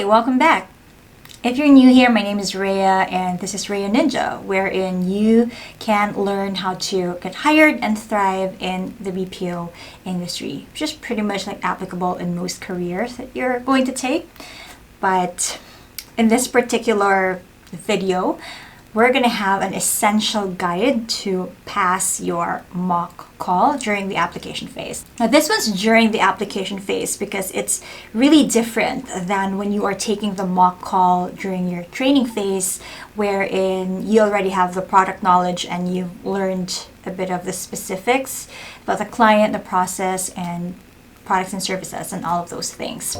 Hi, welcome back. If you're new here, my name is Rhea and this is Rhea Ninja, wherein you can learn how to get hired and thrive in the BPO industry, which is pretty much like applicable in most careers that you're going to take. But in this particular video, we're going to have an essential guide to pass your mock call during the application phase. Now, this one's during the application phase because it's really different than when you are taking the mock call during your training phase, wherein you already have the product knowledge and you've learned a bit of the specifics about the client, the process, and products and services, and all of those things.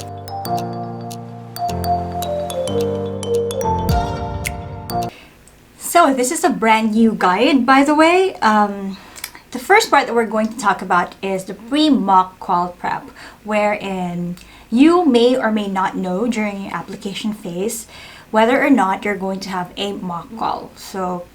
So this is a brand new guide, by the way. The first part that we're going to talk about is the pre-mock call prep, wherein you may or may not know during your application phase whether or not you're going to have a mock call. So,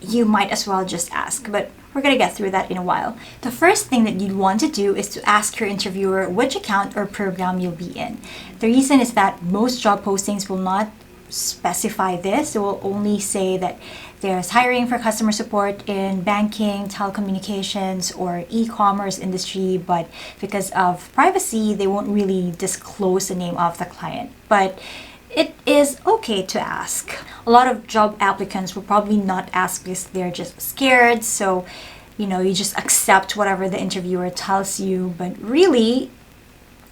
you might as well just ask, but we're going to get through that in a while. The first thing that you'd want to do is to ask your interviewer which account or program you'll be in. The reason is that most job postings will not specify this. It will only say that there's hiring for customer support in banking, telecommunications, or e-commerce industry, but because of privacy, they won't really disclose the name of the client. But it is okay to ask. A lot of job applicants will probably not ask because they're just scared. So, you just accept whatever the interviewer tells you. But really,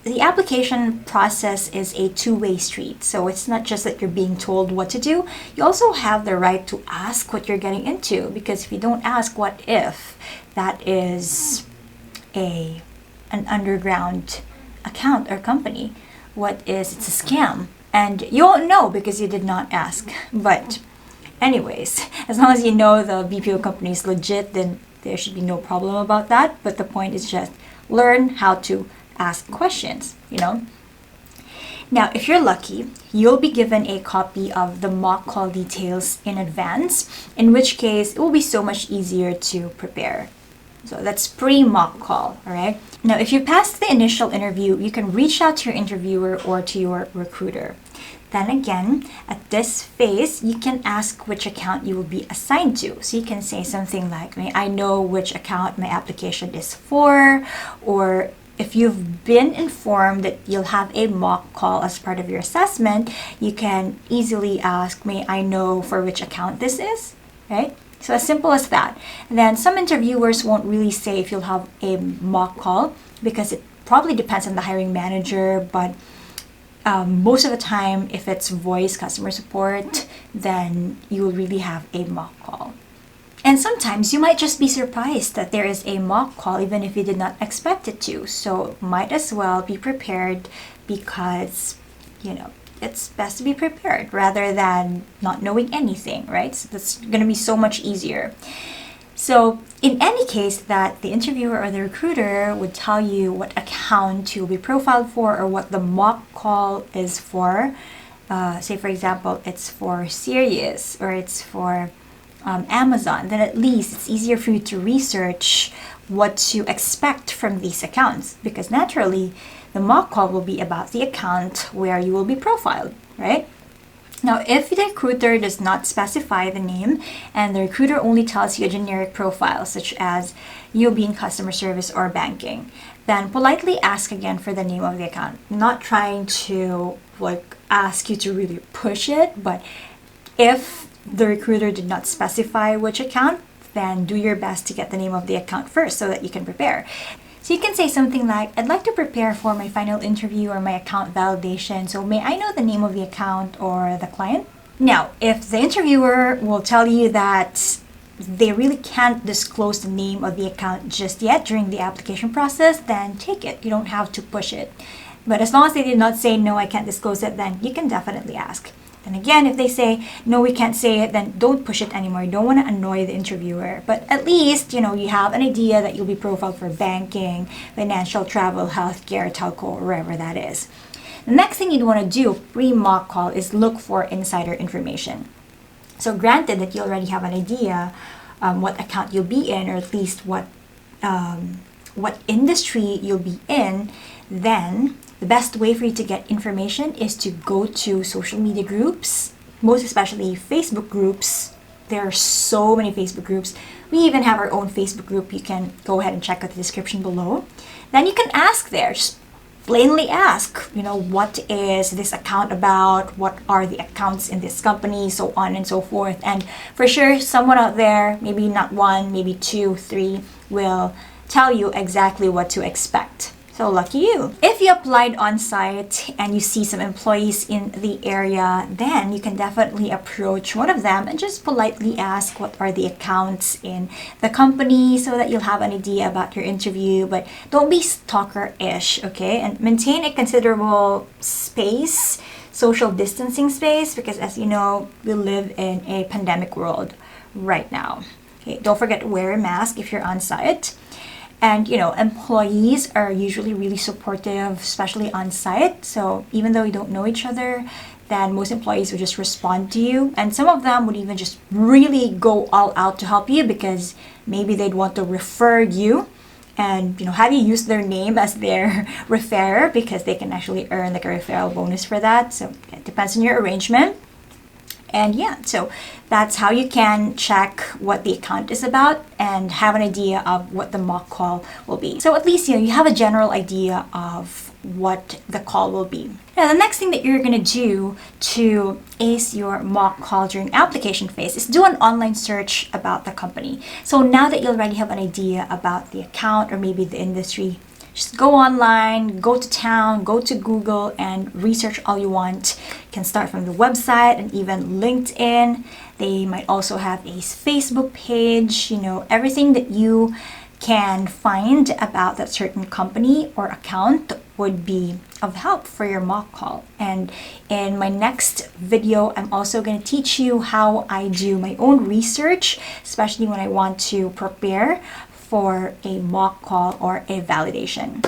the application process is a two-way street. So it's not just that you're being told what to do. You also have the right to ask what you're getting into, because if you don't ask, what if that is an underground account or company? What is it's a scam? And you won't know because you did not ask. But anyways, as long as you know the BPO company is legit, then there should be no problem about that. But the point is just learn how to ask questions, Now, if you're lucky, you'll be given a copy of the mock call details in advance, in which case it will be so much easier to prepare. So that's pre-mock call, all right? Now, if you pass the initial interview, you can reach out to your interviewer or to your recruiter. Then again, at this phase, you can ask which account you will be assigned to. So you can say something like, I know which account my application is for, or if you've been informed that you'll have a mock call as part of your assessment, you can easily ask, may I know for which account this is, right? So as simple as that. And then some interviewers won't really say if you'll have a mock call because it probably depends on the hiring manager, but most of the time, if it's voice customer support, then you will really have a mock call. And sometimes you might just be surprised that there is a mock call even if you did not expect it to. So might as well be prepared because, it's best to be prepared rather than not knowing anything, right? So that's going to be so much easier. So in any case that the interviewer or the recruiter would tell you what account you'll be profiled for or what the mock call is for, say for example, it's for Sirius or it's for Amazon, then at least it's easier for you to research what to expect from these accounts, because naturally the mock call will be about the account where you will be profiled, right? Now, if the recruiter does not specify the name and the recruiter only tells you a generic profile, such as you'll be in customer service or banking, then politely ask again for the name of the account. I'm not trying to ask you to really push it, but if the recruiter did not specify which account, then do your best to get the name of the account first so that you can prepare. So you can say something like, I'd like to prepare for my final interview or my account validation, so may I know the name of the account or the client? Now, if the interviewer will tell you that they really can't disclose the name of the account just yet during the application process, then take it. You don't have to push it. But as long as they did not say, no, I can't disclose it, then you can definitely ask. And again, if they say, no, we can't say it, then don't push it anymore. You don't want to annoy the interviewer. But at least, you have an idea that you'll be profiled for banking, financial, travel, healthcare, telco, wherever that is. The next thing you'd want to do pre-mock call is look for insider information. So granted that you already have an idea what account you'll be in, or at least what industry you'll be in, then the best way for you to get information is to go to social media groups, most especially Facebook groups. There are so many Facebook groups. We even have our own Facebook group. You can go ahead and check out the description below. Then you can ask there, just plainly ask, what is this account about? What are the accounts in this company? So on and so forth. And for sure, someone out there, maybe not one, maybe two, three, will tell you exactly what to expect. So lucky you. If you applied on site and you see some employees in the area, then you can definitely approach one of them and just politely ask what are the accounts in the company so that you'll have an idea about your interview. But don't be stalker-ish, okay? And maintain a considerable space, social distancing space, because as you know, we live in a pandemic world right now. Okay, don't forget to wear a mask if you're on site. And employees are usually really supportive, especially on site. So even though you don't know each other, then most employees will just respond to you. And some of them would even just really go all out to help you because maybe they'd want to refer you and have you use their name as their referrer, because they can actually earn like a referral bonus for that. So it depends on your arrangement. And yeah, so that's how you can check what the account is about and have an idea of what the mock call will be. So at least you have a general idea of what the call will be. Now, the next thing that you're going to do to ace your mock call during application phase is do an online search about the company. So now that you already have an idea about the account or maybe the industry, just go online, go to town, go to Google and research all you want. You can start from the website and even LinkedIn. They might also have a Facebook page, everything that you can find about that certain company or account would be of help for your mock call. And in my next video, I'm also going to teach you how I do my own research, especially when I want to prepare for a mock call or a validation.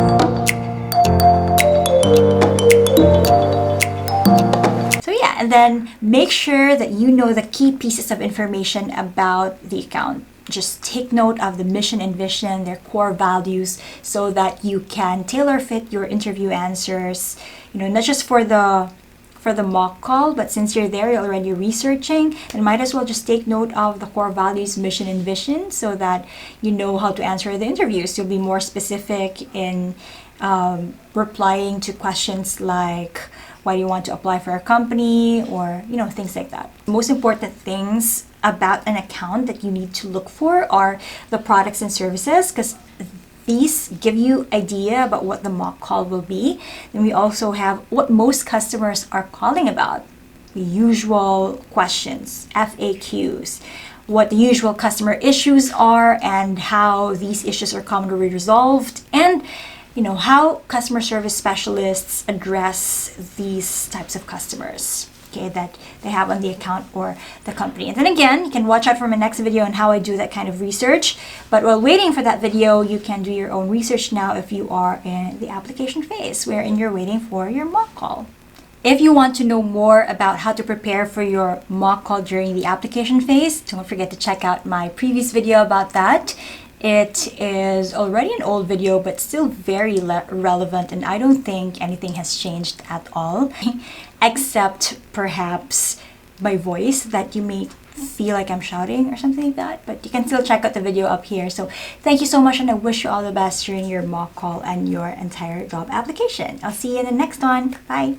So yeah, and then make sure that you know the key pieces of information about the account. Just take note of the mission and vision, their core values, so that you can tailor fit your interview answers, not just for the mock call, but since you're there, you're already researching, and might as well just take note of the core values, mission, and vision so that you know how to answer the interviews. You'll be more specific in replying to questions like, why do you want to apply for a company, or things like that. Most important things about an account that you need to look for are the products and services, because these give you idea about what the mock call will be. Then we also have what most customers are calling about, the usual questions, FAQs, what the usual customer issues are and how these issues are commonly resolved, and how customer service specialists address these types of customers, okay, that they have on the account or the company. And then again, you can watch out for my next video on how I do that kind of research. But while waiting for that video, you can do your own research now if you are in the application phase, wherein you're waiting for your mock call. If you want to know more about how to prepare for your mock call during the application phase, don't forget to check out my previous video about that. It is already an old video, but still very relevant, and I don't think anything has changed at all, except perhaps my voice, that you may feel like I'm shouting or something like that, but you can still check out the video up here. So thank you so much, and I wish you all the best during your mock call and your entire job application. I'll see you in the next one. Bye!